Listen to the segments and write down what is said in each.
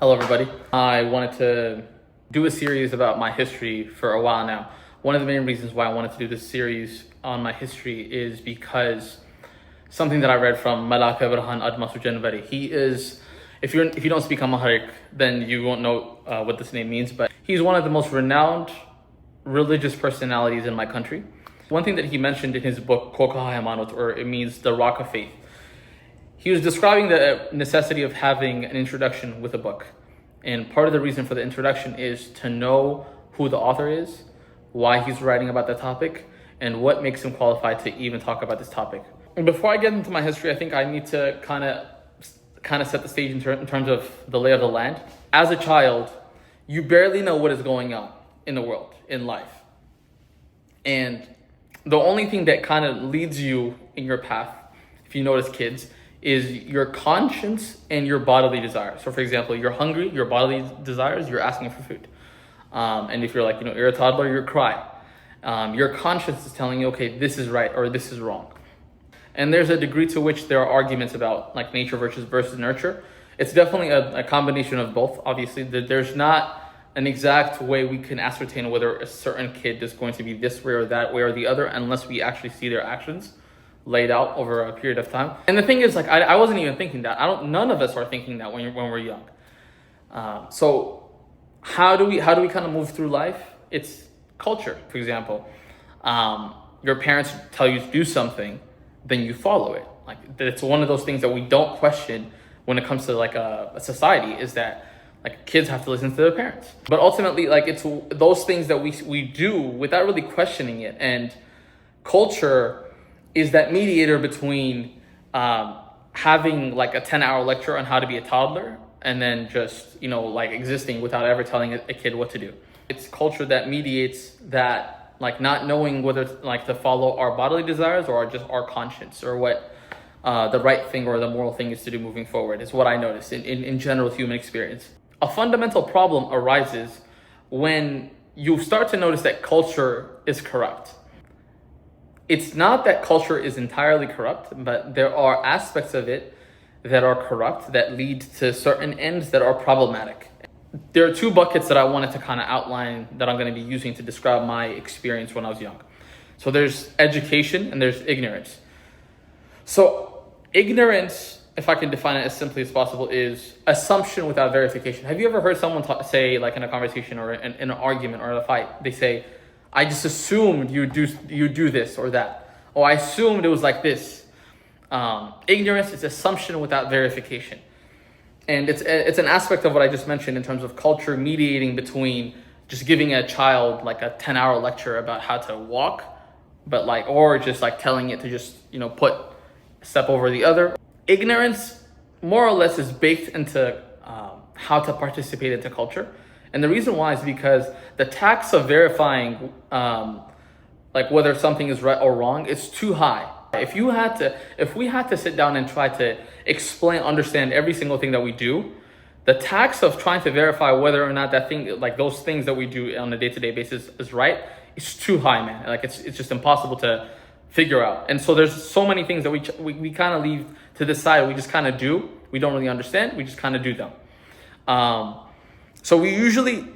Hello everybody. I wanted to do a series about my history for a while now. One of the main reasons why I wanted to do this series on my history is because something that I read from Malak Ibrahim Admasu Janvari. He is, if you don't speak Amharic, then you won't know what this name means, but he's one of the most renowned religious personalities in my country. One thing that he mentioned in his book, Kokaha Hamanut, or it means the rock of faith, he was describing the necessity of having an introduction with a book. And part of the reason for the introduction is to know who the author is, why he's writing about the topic, and what makes him qualified to even talk about this topic. And before I get into my history, I think I need to kind of set the stage in terms of the lay of the land. As a child, you barely know what is going on in the world, in life. And the only thing that kind of leads you in your path, if you notice kids, is your conscience and your bodily desires. So for example, you're hungry, your bodily desires, you're asking for food. And if you're you're a toddler, you're crying. Your conscience is telling you, okay, this is right or this is wrong. And there's a degree to which there are arguments about nature versus nurture. It's definitely a combination of both. Obviously, there's not an exact way we can ascertain whether a certain kid is going to be this way or that way or the other unless we actually see their actions laid out over a period of time. And the thing is, I wasn't even thinking that. None of us are thinking that when we're young. So how do we kind of move through life? It's culture. For example, your parents tell you to do something, then you follow it. It's one of those things that we don't question when it comes to a society, is that kids have to listen to their parents. But ultimately, it's those things that we do without really questioning it. And culture is that mediator between having a 10-hour lecture on how to be a toddler and then just existing without ever telling a kid what to do. It's culture that mediates that not knowing whether to follow our bodily desires or just our conscience, or what the right thing or the moral thing is to do moving forward, is what I notice in general human experience. A fundamental problem arises when you start to notice that culture is corrupt. It's not that culture is entirely corrupt, but there are aspects of it that are corrupt that lead to certain ends that are problematic. There are two buckets that I wanted to kind of outline that I'm going to be using to describe my experience when I was young. So there's education and there's ignorance. So ignorance, if I can define it as simply as possible, is assumption without verification. Have you ever heard someone say, in a conversation or in an argument or in a fight, they say, I just assumed you do this or that. Oh, I assumed it was like this. Ignorance is assumption without verification. And it's an aspect of what I just mentioned in terms of culture mediating between just giving a child a 10-hour lecture about how to walk, but or just telling it to just, put a step over the other. Ignorance more or less is baked into how to participate into culture. And the reason why is because the tax of verifying whether something is right or wrong is too high. If we had to sit down and try to understand every single thing that we do, the tax of trying to verify whether or not that thing, those things that we do on a day-to-day basis is right, is too high, man. It's just impossible to figure out. And so there's so many things that we kind of leave to the side. We just kind of do. We don't really understand. We just kind of do them. So we usually,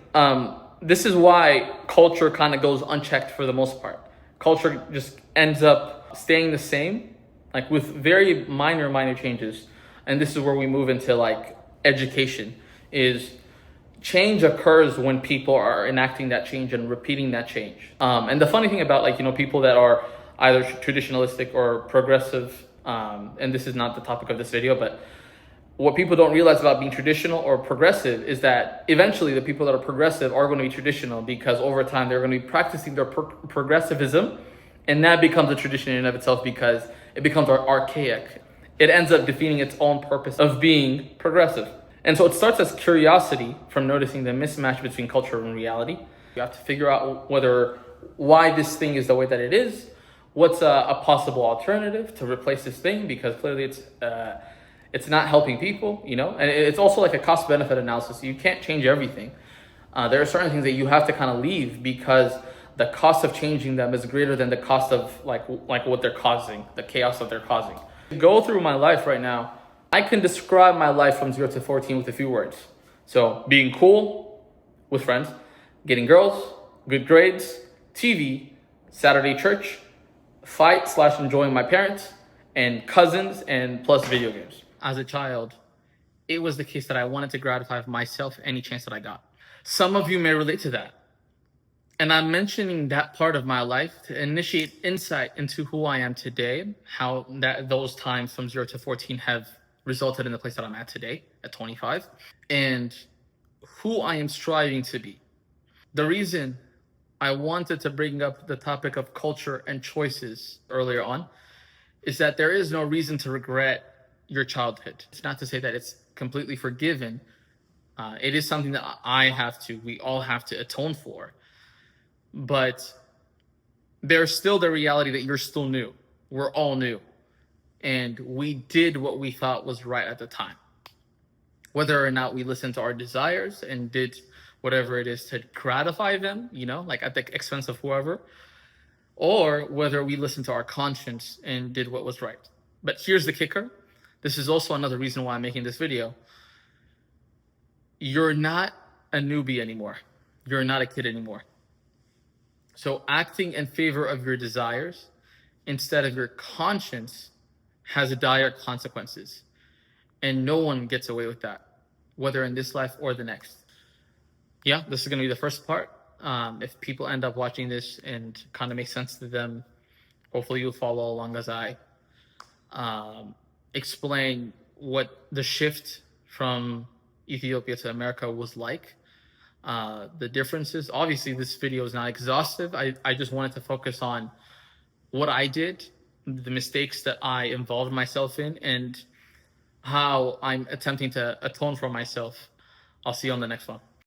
this is why culture kind of goes unchecked for the most part. Culture just ends up staying the same, with very minor changes. And this is where we move into education, is change occurs when people are enacting that change and repeating that change. And the funny thing about people that are either traditionalistic or progressive, and this is not the topic of this video, but what people don't realize about being traditional or progressive is that eventually the people that are progressive are going to be traditional, because over time they're going to be practicing their progressivism, and that becomes a tradition in and of itself because it becomes archaic. It ends up defeating its own purpose of being progressive. And so it starts as curiosity from noticing the mismatch between culture and reality. You have to figure out why this thing is the way that it is, what's a possible alternative to replace this thing, because clearly it's not helping people, and it's also a cost-benefit analysis. You can't change everything. There are certain things that you have to kind of leave because the cost of changing them is greater than the cost of what they're causing, the chaos that they're causing. Go through my life right now. I can describe my life from 0 to 14 with a few words. So being cool with friends, getting girls, good grades, TV, Saturday church, fight/enjoying my parents, and cousins, and plus video games. As a child, it was the case that I wanted to gratify myself any chance that I got. Some of you may relate to that. And I'm mentioning that part of my life to initiate insight into who I am today, how those times from 0 to 14 have resulted in the place that I'm at today at 25, and who I am striving to be. The reason I wanted to bring up the topic of culture and choices earlier on is that there is no reason to regret your childhood. It's not to say that it's completely forgiven. It is something that we all have to atone for. But there's still the reality that you're still new. We're all new. And we did what we thought was right at the time. Whether or not we listened to our desires and did whatever it is to gratify them, like at the expense of whoever, or whether we listened to our conscience and did what was right. But here's the kicker. This is also another reason why I'm making this video. You're not a newbie anymore. You're not a kid anymore. So acting in favor of your desires instead of your conscience has dire consequences. And no one gets away with that, whether in this life or the next. Yeah, this is going to be the first part. If people end up watching this and kind of makes sense to them, hopefully you'll follow along as I explain what the shift from Ethiopia to America was like. The differences. Obviously, this video is not exhaustive. I just wanted to focus on what I did, the mistakes that I involved myself in, and how I'm attempting to atone for myself. I'll see you on the next one.